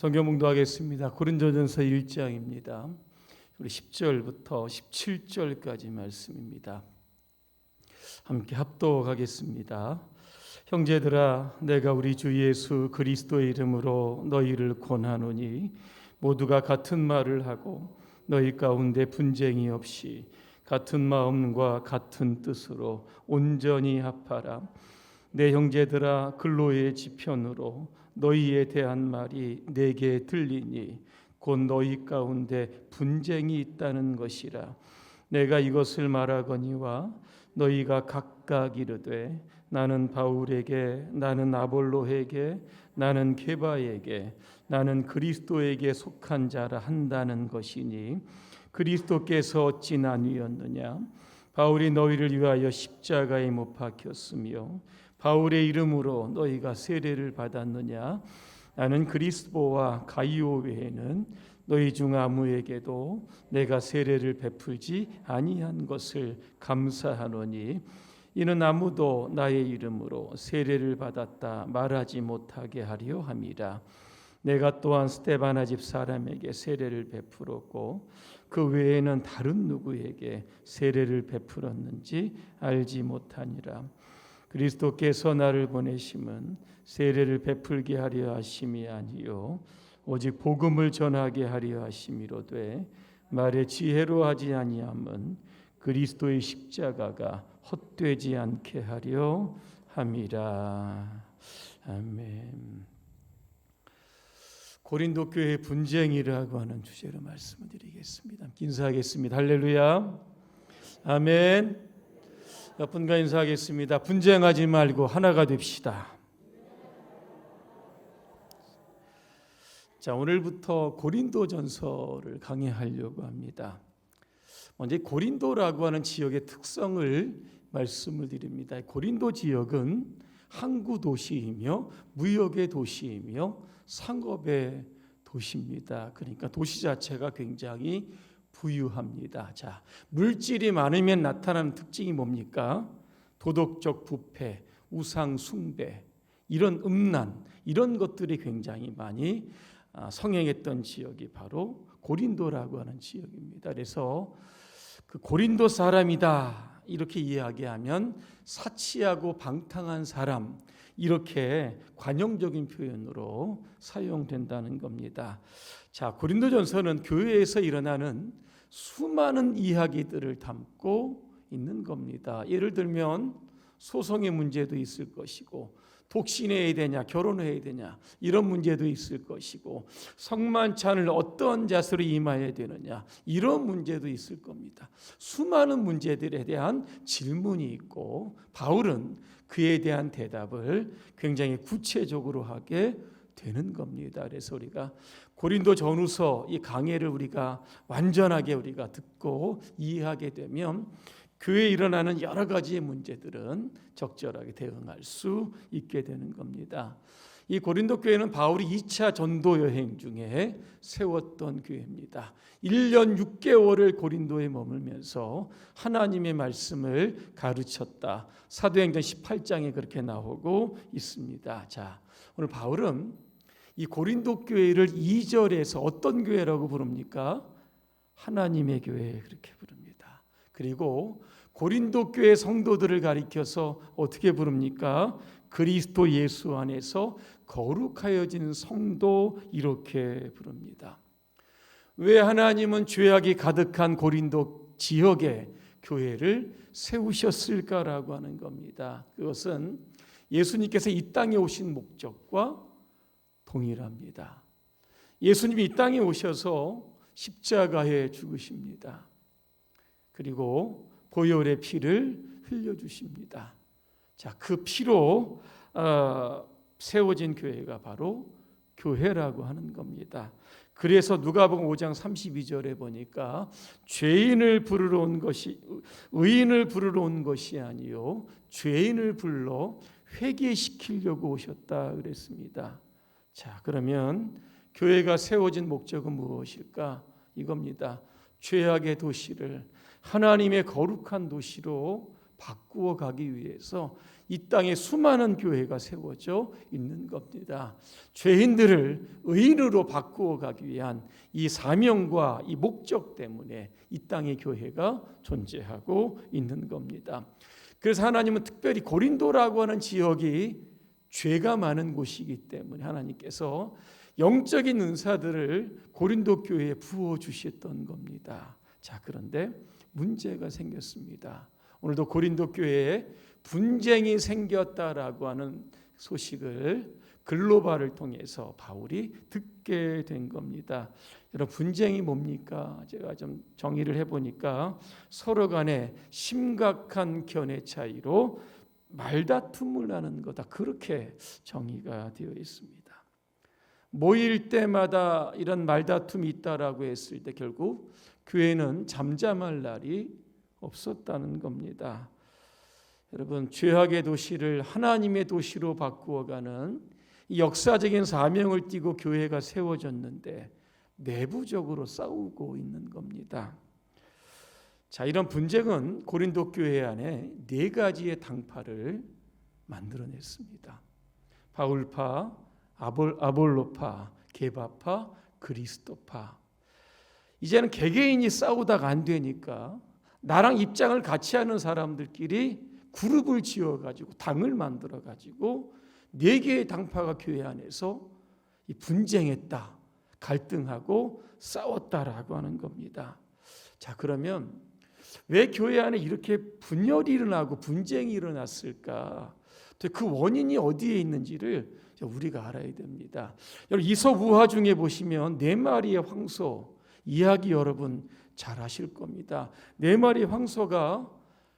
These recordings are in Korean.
성경 봉독하겠습니다. 고린도전서 1장입니다. 우리 10절부터 17절까지 말씀입니다. 함께 합독하겠습니다. 형제들아, 내가 우리 주 예수 그리스도의 이름으로 너희를 권하노니 모두가 같은 말을 하고 너희 가운데 분쟁이 없이 같은 마음과 같은 뜻으로 온전히 합하라. 내 형제들아, 근로의 지편으로 너희에 대한 말이 내게 들리니 곧 너희 가운데 분쟁이 있다는 것이라. 내가 이것을 말하거니와 너희가 각각 이르되 나는 바울에게, 나는 아볼로에게, 나는 게바에게, 나는 그리스도에게 속한 자라 한다는 것이니 그리스도께서 어찌 나뉘었느냐? 바울이 너희를 위하여 십자가에 못 박혔으며 바울의 이름으로 너희가 세례를 받았느냐? 나는 그리스도와 가이오 외에는 너희 중 아무에게도 내가 세례를 베풀지 아니한 것을 감사하노니 이는 아무도 나의 이름으로 세례를 받았다 말하지 못하게 하려 함이라. 내가 또한 스데바나 집 사람에게 세례를 베풀었고 그 외에는 다른 누구에게 세례를 베풀었는지 알지 못하니라. 그리스도께서 나를 보내심은 세례를 베풀게 하려 하심이 아니요 오직 복음을 전하게 하려 하심이로되 말의 지혜로 하지 아니함은 그리스도의 십자가가 헛되지 않게 하려 함이라. 아멘. 고린도 교회 분쟁이라고 하는 주제로 말씀을 드리겠습니다. 인사하겠습니다. 할렐루야. 아멘. 여러분과 인사하겠습니다. 분쟁하지 말고 하나가 됩시다. 자, 오늘부터 고린도전서를 강의하려고 합니다. 먼저 고린도라고 하는 지역의 특성을 말씀을 드립니다. 고린도 지역은 항구 도시이며 무역의 도시이며 상업의 도시입니다. 그러니까 도시 자체가 굉장히 부유합니다. 자, 물질이 많으면 나타나는 특징이 뭡니까? 도덕적 부패, 우상 숭배, 이런 음란, 이런 것들이 굉장히 많이 성행했던 지역이 바로 고린도라고 하는 지역입니다. 그래서 그 고린도 사람이다 이렇게 이야기하면 사치하고 방탕한 사람, 이렇게 관용적인 표현으로 사용된다는 겁니다. 자, 고린도전서는 교회에서 일어나는 수많은 이야기들을 담고 있는 겁니다. 예를 들면 소송의 문제도 있을 것이고 독신해야 되냐 결혼해야 되냐 이런 문제도 있을 것이고 성만찬을 어떤 자세로 임해야 되느냐 이런 문제도 있을 겁니다. 수많은 문제들에 대한 질문이 있고 바울은 그에 대한 대답을 굉장히 구체적으로 하게 되는 겁니다. 그래서 우리가 고린도 전후서 이 강해를 우리가 완전하게 우리가 듣고 이해하게 되면 교회에 일어나는 여러 가지의 문제들은 적절하게 대응할 수 있게 되는 겁니다. 이 고린도 교회는 바울이 2차 전도 여행 중에 세웠던 교회입니다. 1년 6개월을 고린도에 머물면서 하나님의 말씀을 가르쳤다. 사도행전 18장에 그렇게 나오고 있습니다. 자, 오늘 바울은 이 고린도 교회를 2절에서 어떤 교회라고 부릅니까? 하나님의 교회 그렇게 부릅니다. 그리고 고린도 교회 성도들을 가리켜서 어떻게 부릅니까? 그리스도 예수 안에서 거룩하여진 성도 이렇게 부릅니다. 왜 하나님은 죄악이 가득한 고린도 지역에 교회를 세우셨을까라고 하는 겁니다. 그것은 예수님께서 이 땅에 오신 목적과 동일합니다. 예수님이 이 땅에 오셔서 십자가에 죽으십니다. 그리고 보혈의 피를 흘려주십니다. 자, 그 피로 세워진 교회가 바로 교회라고 하는 겁니다. 그래서 누가복음 5장 32절에 보니까 죄인을 부르러 온 것이 의인을 부르러 온 것이 아니요 죄인을 불러 회개시키려고 오셨다 그랬습니다. 자, 그러면 교회가 세워진 목적은 무엇일까? 이겁니다. 죄악의 도시를 하나님의 거룩한 도시로 바꾸어 가기 위해서 이 땅에 수많은 교회가 세워져 있는 겁니다. 죄인들을 의인으로 바꾸어 가기 위한 이 사명과 이 목적 때문에 이 땅에 교회가 존재하고 있는 겁니다. 그래서 하나님은 특별히 고린도라고 하는 지역이 죄가 많은 곳이기 때문에 하나님께서 영적인 은사들을 고린도 교회에 부어 주셨던 겁니다. 자, 그런데 문제가 생겼습니다. 오늘도 고린도 교회에 분쟁이 생겼다라고 하는 소식을 글로바를 통해서 바울이 듣게 된 겁니다. 여러분, 분쟁이 뭡니까? 제가 좀 정의를 해보니까 서로 간에 심각한 견해 차이로 말다툼을 하는 거다, 그렇게 정의가 되어 있습니다. 모일 때마다 이런 말다툼이 있다라고 했을 때 결국 교회는 잠잠할 날이 없었다는 겁니다. 여러분, 죄악의 도시를 하나님의 도시로 바꾸어가는 이 역사적인 사명을 띠고 교회가 세워졌는데 내부적으로 싸우고 있는 겁니다. 자, 이런 분쟁은 고린도 교회 안에 4가지의 당파를 만들어냈습니다. 바울파, 아볼로파, 게바파, 그리스도파. 이제는 개개인이 싸우다가 안 되니까 나랑 입장을 같이 하는 사람들끼리 그룹을 지어가지고 당을 만들어가지고 4개의 당파가 교회 안에서 분쟁했다, 갈등하고 싸웠다라고 하는 겁니다. 자, 그러면 왜 교회 안에 이렇게 분열이 일어나고 분쟁이 일어났을까? 그 원인이 어디에 있는지를 우리가 알아야 됩니다. 여러분, 이솝우화 중에 보시면 4마리의 황소 이야기 여러분 잘 아실 겁니다. 4마리의 황소가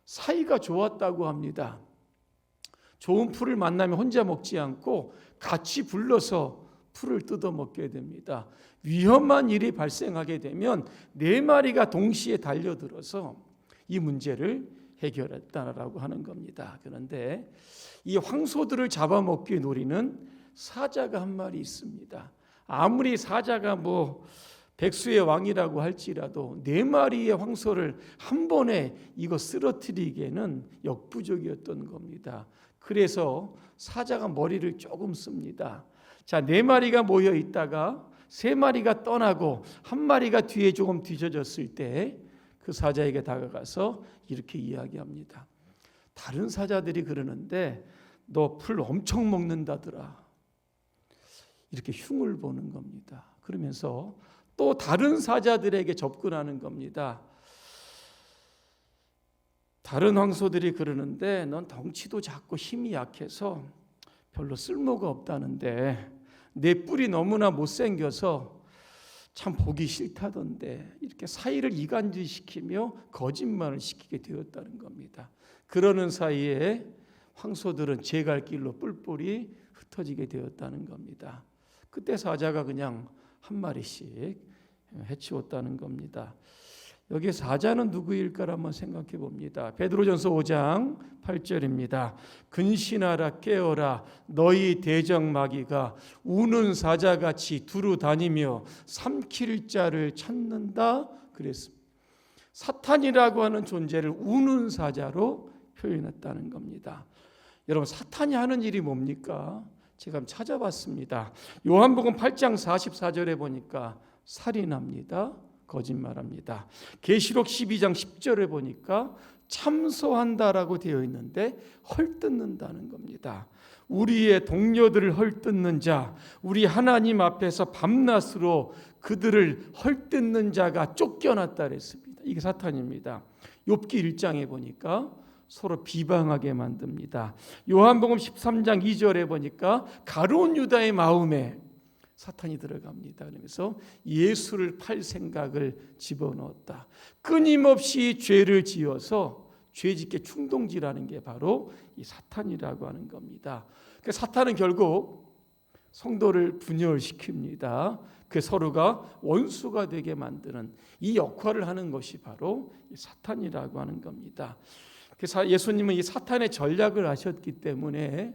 사이가 좋았다고 합니다. 좋은 풀을 만나면 혼자 먹지 않고 같이 불러서 풀을 뜯어 먹게 됩니다. 위험한 일이 발생하게 되면 4마리가 동시에 달려들어서 이 문제를 해결했다라고 하는 겁니다. 그런데 이 황소들을 잡아먹기 노리는 사자가 한 마리 있습니다. 아무리 사자가 백수의 왕이라고 할지라도 4마리의 황소를 한 번에 이거 쓰러뜨리기에는 역부족이었던 겁니다. 그래서 사자가 머리를 조금 씁니다. 자, 4마리가 모여 있다가 3마리가 떠나고 1마리가 뒤에 조금 뒤져졌을 때 그 사자에게 다가가서 이렇게 이야기합니다. 다른 사자들이 그러는데 너 풀 엄청 먹는다더라. 이렇게 흉을 보는 겁니다. 그러면서 또 다른 사자들에게 접근하는 겁니다. 다른 황소들이 그러는데 넌 덩치도 작고 힘이 약해서 별로 쓸모가 없다는데 내 뿔이 너무나 못생겨서 참 보기 싫다던데, 이렇게 사이를 이간질시키며 거짓말을 시키게 되었다는 겁니다. 그러는 사이에 황소들은 제 갈 길로 뿔뿔이 흩어지게 되었다는 겁니다. 그때 사자가 그냥 1마리씩 해치웠다는 겁니다. 여기 사자는 누구일까를 한번 생각해 봅니다. 베드로전서 5장 8절입니다. 근신하라, 깨어라, 너희 대적마귀가 우는 사자같이 두루 다니며 삼킬 자를 찾는다 그랬습니다. 사탄이라고 하는 존재를 우는 사자로 표현했다는 겁니다. 여러분, 사탄이 하는 일이 뭡니까? 제가 찾아봤습니다. 요한복음 8장 44절에 보니까 살인합니다. 거짓말합니다. 계시록 12장 10절에 보니까 참소한다라고 되어 있는데 헐뜯는다는 겁니다. 우리의 동료들을 헐뜯는 자, 우리 하나님 앞에서 밤낮으로 그들을 헐뜯는 자가 쫓겨났다 그랬습니다. 이게 사탄입니다. 욥기 1장에 보니까 서로 비방하게 만듭니다. 요한복음 13장 2절에 보니까 가룟 유다의 마음에 사탄이 들어갑니다. 그러면서 예수를 팔 생각을 집어넣었다. 끊임없이 죄를 지어서 죄짓게 충동질하는 게 바로 이 사탄이라고 하는 겁니다. 그러니까 사탄은 결국 성도를 분열시킵니다. 그 서로가 원수가 되게 만드는 이 역할을 하는 것이 바로 이 사탄이라고 하는 겁니다. 그래서 예수님은 이 사탄의 전략을 아셨기 때문에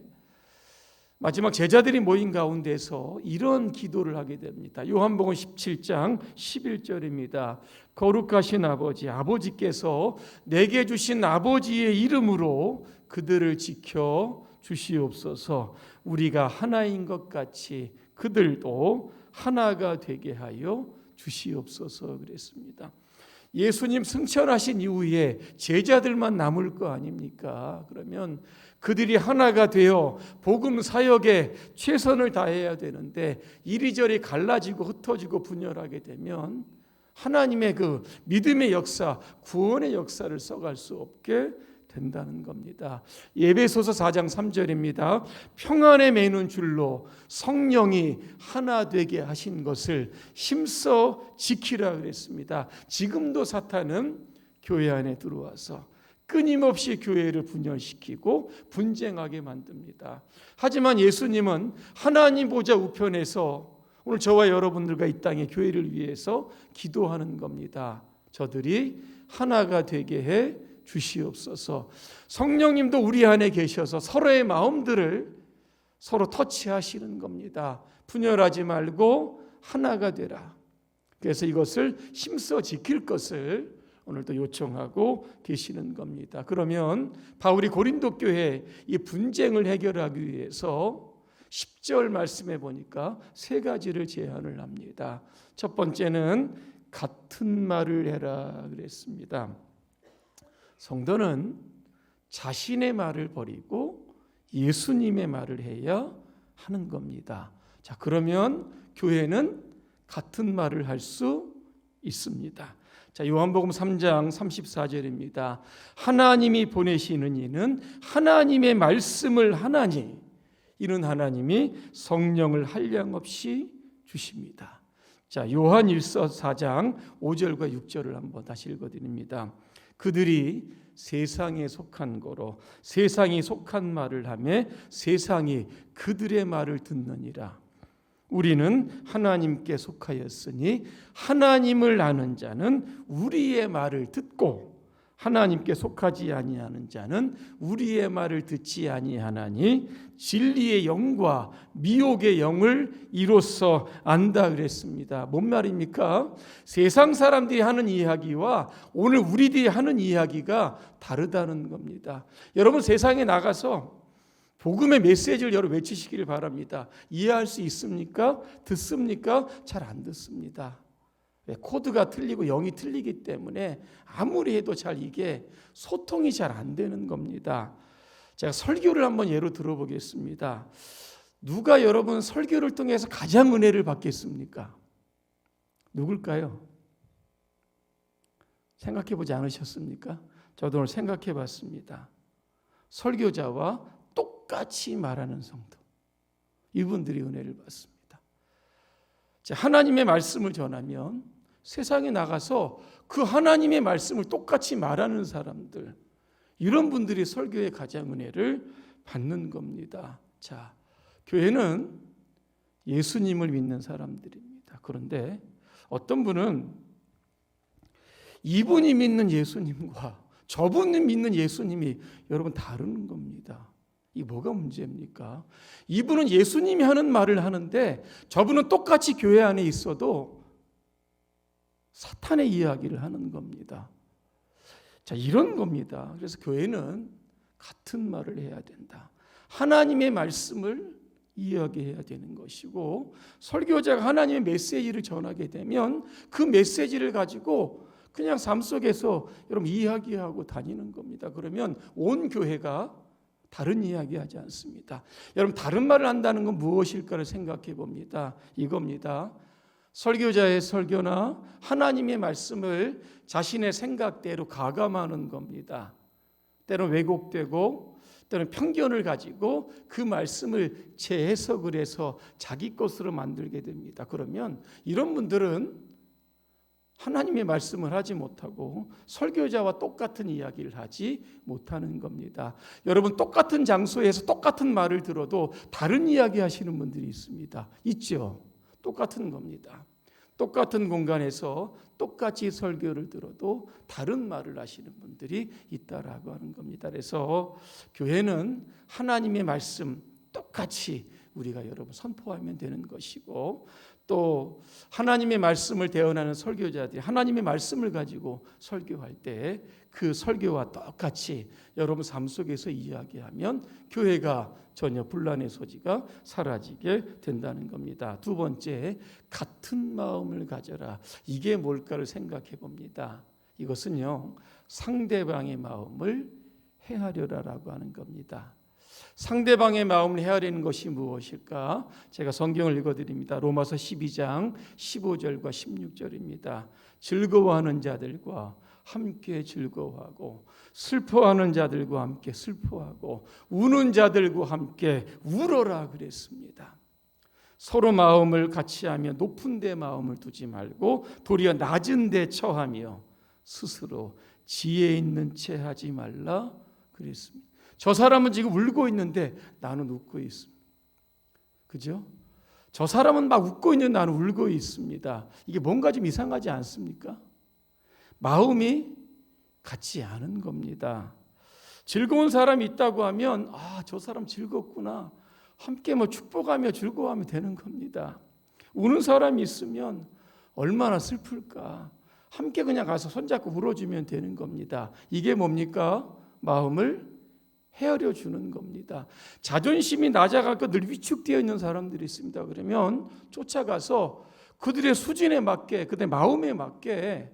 마지막 제자들이 모인 가운데서 이런 기도를 하게 됩니다. 요한복음 17장 11절입니다. 거룩하신 아버지, 아버지께서 내게 주신 아버지의 이름으로 그들을 지켜 주시옵소서. 우리가 하나인 것 같이 그들도 하나가 되게 하여 주시옵소서 그랬습니다. 예수님 승천하신 이후에 제자들만 남을 거 아닙니까? 그러면 그들이 하나가 되어 복음 사역에 최선을 다해야 되는데 이리저리 갈라지고 흩어지고 분열하게 되면 하나님의 그 믿음의 역사, 구원의 역사를 써갈 수 없게 된다는 겁니다. 에베소서 4장 3절입니다. 평안에 매는 줄로 성령이 하나 되게 하신 것을 힘써 지키라 그랬습니다. 지금도 사탄은 교회 안에 들어와서 끊임없이 교회를 분열시키고 분쟁하게 만듭니다. 하지만 예수님은 하나님 보좌 우편에서 오늘 저와 여러분들과 이 땅의 교회를 위해서 기도하는 겁니다. 저들이 하나가 되게 해 주시옵소서. 성령님도 우리 안에 계셔서 서로의 마음들을 서로 터치하시는 겁니다. 분열하지 말고 하나가 되라. 그래서 이것을 힘써 지킬 것을 오늘도 요청하고 계시는 겁니다. 그러면 바울이 고린도 교회 이 분쟁을 해결하기 위해서 10절 말씀해 보니까 세 가지를 제안을 합니다. 첫 번째는 같은 말을 해라 그랬습니다. 성도는 자신의 말을 버리고 예수님의 말을 해야 하는 겁니다. 자, 그러면 교회는 같은 말을 할 수 있습니다. 자, 요한복음 3장 34절입니다. 하나님이 보내시는 이는 하나님의 말씀을 하나니 이는 하나님이 성령을 한량없이 주십니다. 자, 요한 1서 4장 5절과 6절을 한번 다시 읽어드립니다. 그들이 세상에 속한 거로 세상이 속한 말을 하며 세상이 그들의 말을 듣느니라. 우리는 하나님께 속하였으니 하나님을 아는 자는 우리의 말을 듣고 하나님께 속하지 아니하는 자는 우리의 말을 듣지 아니하나니 진리의 영과 미혹의 영을 이로써 안다 그랬습니다. 뭔 말입니까? 세상 사람들이 하는 이야기와 오늘 우리들이 하는 이야기가 다르다는 겁니다. 여러분 세상에 나가서 복음의 메시지를 여러분 외치시기를 바랍니다. 이해할 수 있습니까? 듣습니까? 잘 안 듣습니다. 코드가 틀리고 영이 틀리기 때문에 아무리 해도 잘 이게 소통이 잘 안 되는 겁니다. 제가 설교를 한번 예로 들어보겠습니다. 누가 여러분 설교를 통해서 가장 은혜를 받겠습니까? 누굴까요? 생각해 보지 않으셨습니까? 저도 오늘 생각해 봤습니다. 설교자와 똑같이 말하는 성도, 이분들이 은혜를 받습니다. 하나님의 말씀을 전하면 세상에 나가서 그 하나님의 말씀을 똑같이 말하는 사람들, 이런 분들이 설교의 가장 은혜를 받는 겁니다. 자, 교회는 예수님을 믿는 사람들입니다. 그런데 어떤 분은 이분이 믿는 예수님과 저분이 믿는 예수님이 여러분 다른 겁니다. 이 뭐가 문제입니까? 이분은 예수님이 하는 말을 하는데 저분은 똑같이 교회 안에 있어도 사탄의 이야기를 하는 겁니다. 자, 이런 겁니다. 그래서 교회는 같은 말을 해야 된다. 하나님의 말씀을 이야기해야 되는 것이고, 설교자가 하나님의 메시지를 전하게 되면 그 메시지를 가지고 그냥 삶 속에서 여러분 이야기하고 다니는 겁니다. 그러면 온 교회가 다른 이야기하지 않습니다. 여러분 다른 말을 한다는 건 무엇일까를 생각해 봅니다. 이겁니다. 설교자의 설교나 하나님의 말씀을 자신의 생각대로 가감하는 겁니다. 때로는 왜곡되고 때로는 편견을 가지고 그 말씀을 재해석을 해서 자기 것으로 만들게 됩니다. 그러면 이런 분들은 하나님의 말씀을 하지 못하고 설교자와 똑같은 이야기를 하지 못하는 겁니다. 여러분 똑같은 장소에서 똑같은 말을 들어도 다른 이야기 하시는 분들이 있습니다. 있죠? 똑같은 겁니다. 똑같은 공간에서 똑같이 설교를 들어도 다른 말을 하시는 분들이 있다라고 하는 겁니다. 그래서 교회는 하나님의 말씀 똑같이 우리가 여러분 선포하면 되는 것이고, 또 하나님의 말씀을 대언하는 설교자들이 하나님의 말씀을 가지고 설교할 때 그 설교와 똑같이 여러분 삶 속에서 이야기하면 교회가 전혀 분란의 소지가 사라지게 된다는 겁니다. 두 번째, 같은 마음을 가져라. 이게 뭘까를 생각해 봅니다. 이것은요, 상대방의 마음을 헤아려라라고 하는 겁니다. 상대방의 마음을 헤아리는 것이 무엇일까? 제가 성경을 읽어드립니다. 로마서 12장 15절과 16절입니다. 즐거워하는 자들과 함께 즐거워하고, 슬퍼하는 자들과 함께 슬퍼하고, 우는 자들과 함께 울어라 그랬습니다. 서로 마음을 같이 하며 높은 데 마음을 두지 말고 도리어 낮은 데 처하며 스스로 지혜 있는 채 하지 말라 그랬습니다. 저 사람은 지금 울고 있는데 나는 웃고 있습니다. 그죠? 저 사람은 막 웃고 있는데 나는 울고 있습니다. 이게 뭔가 좀 이상하지 않습니까? 마음이 같지 않은 겁니다. 즐거운 사람이 있다고 하면 저 사람 즐겁구나. 함께 축복하며 즐거워하면 되는 겁니다. 우는 사람이 있으면 얼마나 슬플까. 함께 그냥 가서 손잡고 울어주면 되는 겁니다. 이게 뭡니까? 마음을 헤아려 주는 겁니다. 자존심이 낮아가고 늘 위축되어 있는 사람들이 있습니다. 그러면 쫓아가서 그들의 수준에 맞게, 그들의 마음에 맞게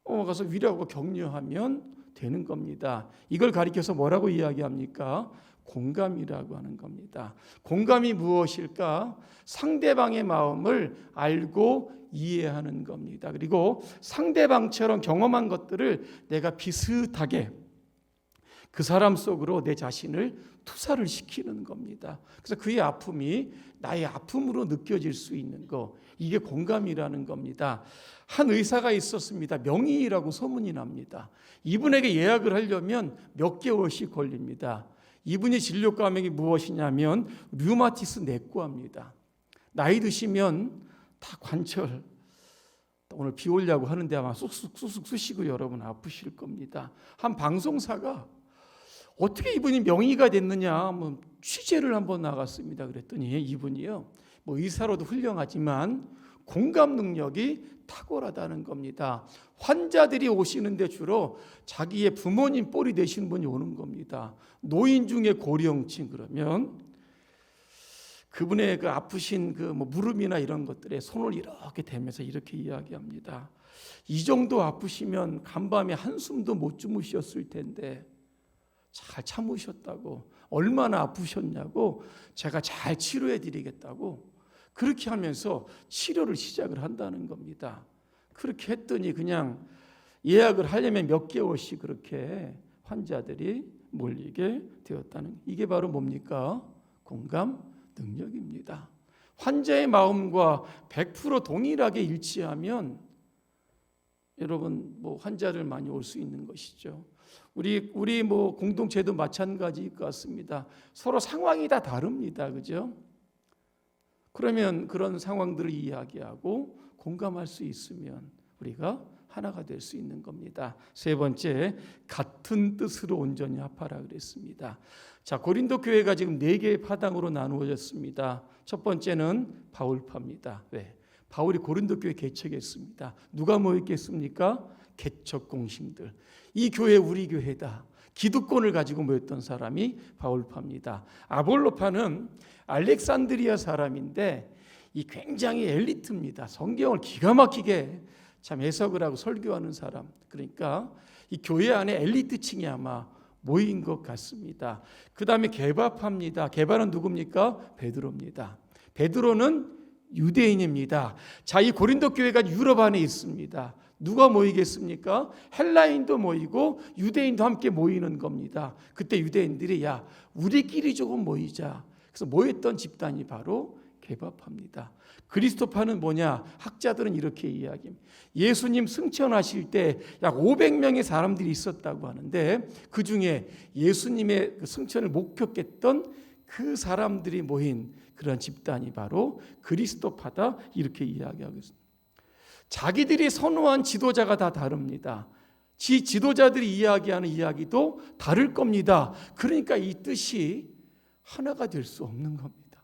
가서 위로하고 격려하면 되는 겁니다. 이걸 가리켜서 뭐라고 이야기합니까? 공감이라고 하는 겁니다. 공감이 무엇일까? 상대방의 마음을 알고 이해하는 겁니다. 그리고 상대방처럼 경험한 것들을 내가 비슷하게 그 사람 속으로 내 자신을 투사를 시키는 겁니다. 그래서 그의 아픔이 나의 아픔으로 느껴질 수 있는 거, 이게 공감이라는 겁니다. 한 의사가 있었습니다. 명의라고 소문이 납니다. 이분에게 예약을 하려면 몇 개월씩 걸립니다. 이분의 진료 과목이 무엇이냐면 류마티스 내과입니다. 나이 드시면 다 관절, 오늘 비 오려고 하는데 아마 쑥쑥 쑤시고 여러분 아프실 겁니다. 한 방송사가 어떻게 이분이 명의가 됐느냐 취재를 한번 나갔습니다. 그랬더니 이분이요, 의사로도 훌륭하지만 공감 능력이 탁월하다는 겁니다. 환자들이 오시는데 주로 자기의 부모님 뻘이 되신 분이 오는 겁니다. 노인 중에 고령층, 그러면 그분의 그 아프신 무릎이나 이런 것들에 손을 이렇게 대면서 이렇게 이야기합니다. 이 정도 아프시면 간밤에 한숨도 못 주무셨을 텐데 잘 참으셨다고, 얼마나 아프셨냐고, 제가 잘 치료해 드리겠다고 그렇게 하면서 치료를 시작을 한다는 겁니다. 그렇게 했더니 그냥 예약을 하려면 몇 개월씩 그렇게 환자들이 몰리게 되었다는, 이게 바로 뭡니까? 공감 능력입니다. 환자의 마음과 100% 동일하게 일치하면 여러분 환자를 많이 올 수 있는 것이죠. 우리 공동체도 마찬가지일 것 같습니다. 서로 상황이 다 다릅니다. 그죠? 그러면 그런 상황들을 이야기하고 공감할 수 있으면 우리가 하나가 될 수 있는 겁니다. 세 번째, 같은 뜻으로 온전히 합하라 그랬습니다. 자, 고린도 교회가 지금 4개의 파당으로 나누어졌습니다. 첫 번째는 바울파입니다. 왜? 바울이 고린도 교회 개척했습니다. 누가 모였겠습니까? 개척 공신들. 이 교회 우리 교회다. 기득권을 가지고 모였던 사람이 바울파입니다. 아볼로파는 알렉산드리아 사람인데 이 굉장히 엘리트입니다. 성경을 기가 막히게 참 해석을 하고 설교하는 사람. 그러니까 이 교회 안에 엘리트층이 아마 모인 것 같습니다. 그 다음에 게바파입니다. 게바는 누굽니까? 베드로입니다. 베드로는 유대인입니다. 자, 이 고린도 교회가 유럽 안에 있습니다. 누가 모이겠습니까? 헬라인도 모이고 유대인도 함께 모이는 겁니다. 그때 유대인들이 우리끼리 조금 모이자. 그래서 모였던 집단이 바로 게바파입니다. 그리스도파는 뭐냐? 학자들은 이렇게 이야기합니다. 예수님 승천하실 때 약 500명의 사람들이 있었다고 하는데 그 중에 예수님의 승천을 목격했던 그 사람들이 모인 그런 집단이 바로 그리스도파다, 이렇게 이야기하고 있습니다. 자기들이 선호한 지도자가 다 다릅니다. 지도자들이 이야기하는 이야기도 다를 겁니다. 그러니까 이 뜻이 하나가 될 수 없는 겁니다.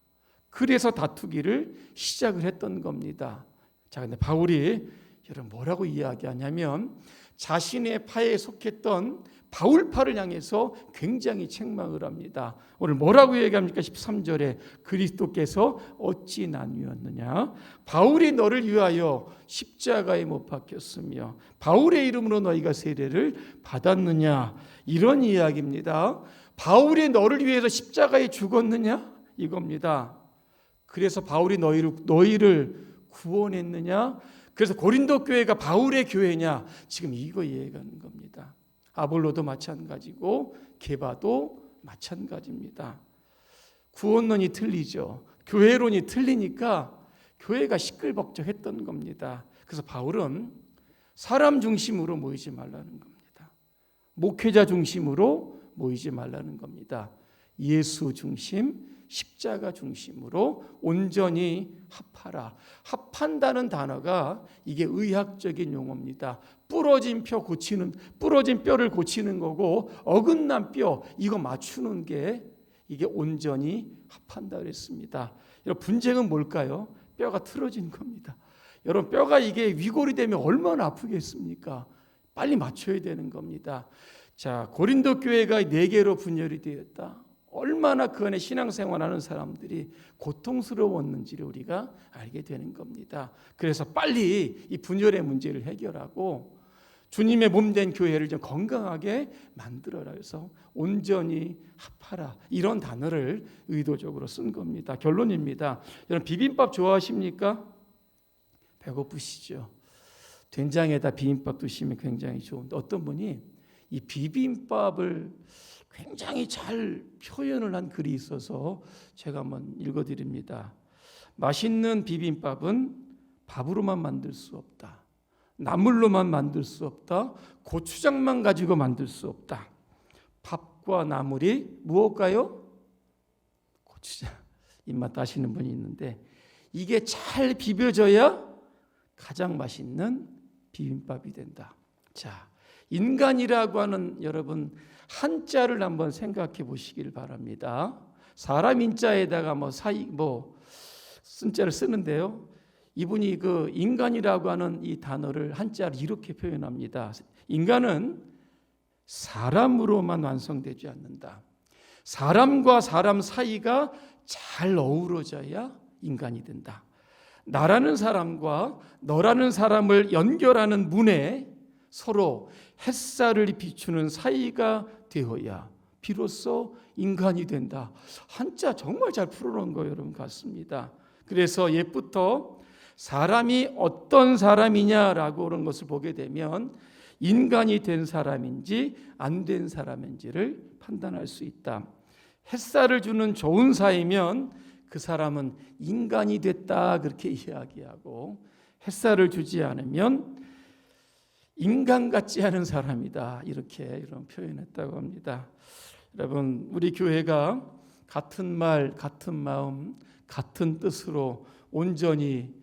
그래서 다투기를 시작을 했던 겁니다. 자, 근데 바울이 여러분 뭐라고 이야기하냐면 자신의 파에 속했던 바울파를 향해서 굉장히 책망을 합니다. 오늘 뭐라고 얘기합니까? 13절에 그리스도께서 어찌 나뉘었느냐? 바울이 너를 위하여 십자가에 못 박혔으며 바울의 이름으로 너희가 세례를 받았느냐? 이런 이야기입니다. 바울이 너를 위해서 십자가에 죽었느냐? 이겁니다. 그래서 바울이 너희를 구원했느냐? 그래서 고린도 교회가 바울의 교회냐? 지금 이거 이해하는 겁니다. 아볼로도 마찬가지고 게바도 마찬가지입니다. 구원론이 틀리죠. 교회론이 틀리니까 교회가 시끌벅적했던 겁니다. 그래서 바울은 사람 중심으로 모이지 말라는 겁니다. 목회자 중심으로 모이지 말라는 겁니다. 예수 중심, 십자가 중심으로 온전히 합하라. 합한다는 단어가 이게 의학적인 용어입니다. 부러진 뼈를 고치는 거고 어긋난 뼈 이거 맞추는 게 이게 온전히 합한다 그랬습니다. 여러분 분쟁은 뭘까요? 뼈가 틀어진 겁니다. 여러분 뼈가 이게 위골이 되면 얼마나 아프겠습니까? 빨리 맞춰야 되는 겁니다. 자, 고린도 교회가 4개로 분열이 되었다. 얼마나 그 안에 신앙생활하는 사람들이 고통스러웠는지를 우리가 알게 되는 겁니다. 그래서 빨리 이 분열의 문제를 해결하고 주님의 몸된 교회를 좀 건강하게 만들어라 해서 온전히 합하라 이런 단어를 의도적으로 쓴 겁니다. 결론입니다. 여러분 비빔밥 좋아하십니까? 배고프시죠? 된장에다 비빔밥 드시면 굉장히 좋은데 어떤 분이 이 비빔밥을 굉장히 잘 표현을 한 글이 있어서 제가 한번 읽어드립니다. 맛있는 비빔밥은 밥으로만 만들 수 없다. 나물로만 만들 수 없다. 고추장만 가지고 만들 수 없다. 밥과 나물이 무엇일까요? 고추장. 입맛 따시는 분이 있는데 이게 잘 비벼져야 가장 맛있는 비빔밥이 된다. 자, 인간이라고 하는 여러분 한자를 한번 생각해 보시길 바랍니다. 사람 인자에다가 쓴자를 쓰는데요. 이분이 그 인간이라고 하는 이 단어를 한자를 이렇게 표현합니다. 인간은 사람으로만 완성되지 않는다. 사람과 사람 사이가 잘 어우러져야 인간이 된다. 나라는 사람과 너라는 사람을 연결하는 문에 서로 햇살을 비추는 사이가 되어야 비로소 인간이 된다. 한자 정말 잘 풀어놓은 거 여러분 같습니다. 그래서 옛부터 사람이 어떤 사람이냐라고 그런 것을 보게 되면 인간이 된 사람인지 안 된 사람인지를 판단할 수 있다. 햇살을 주는 좋은 사이면 그 사람은 인간이 됐다 그렇게 이야기하고 햇살을 주지 않으면 인간 같지 않은 사람이다 이렇게 이런 표현했다고 합니다. 여러분 우리 교회가 같은 말, 같은 마음, 같은 뜻으로 온전히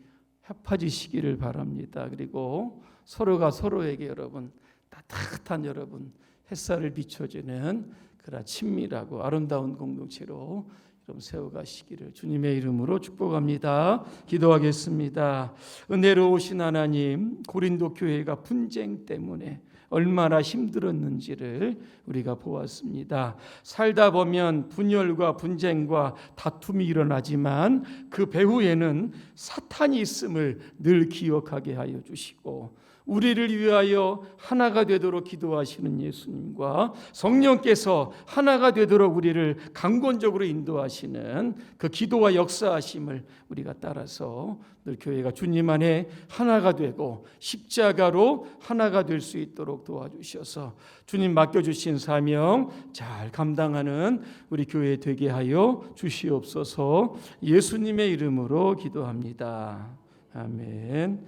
합해지시기를 바랍니다. 그리고 서로가 서로에게 여러분 따뜻한 여러분 햇살을 비춰주는 그런 친밀하고 아름다운 공동체로 여러분 세워가시기를 주님의 이름으로 축복합니다. 기도하겠습니다. 은혜로우신 하나님, 고린도 교회가 분쟁 때문에 얼마나 힘들었는지를 우리가 보았습니다. 살다 보면 분열과 분쟁과 다툼이 일어나지만 그 배후에는 사탄이 있음을 늘 기억하게 하여 주시고 우리를 위하여 하나가 되도록 기도하시는 예수님과 성령께서 하나가 되도록 우리를 강권적으로 인도하시는 그 기도와 역사하심을 우리가 따라서 늘 교회가 주님 안에 하나가 되고 십자가로 하나가 될 수 있도록 도와주셔서 주님 맡겨주신 사명 잘 감당하는 우리 교회 되게 하여 주시옵소서. 예수님의 이름으로 기도합니다. 아멘.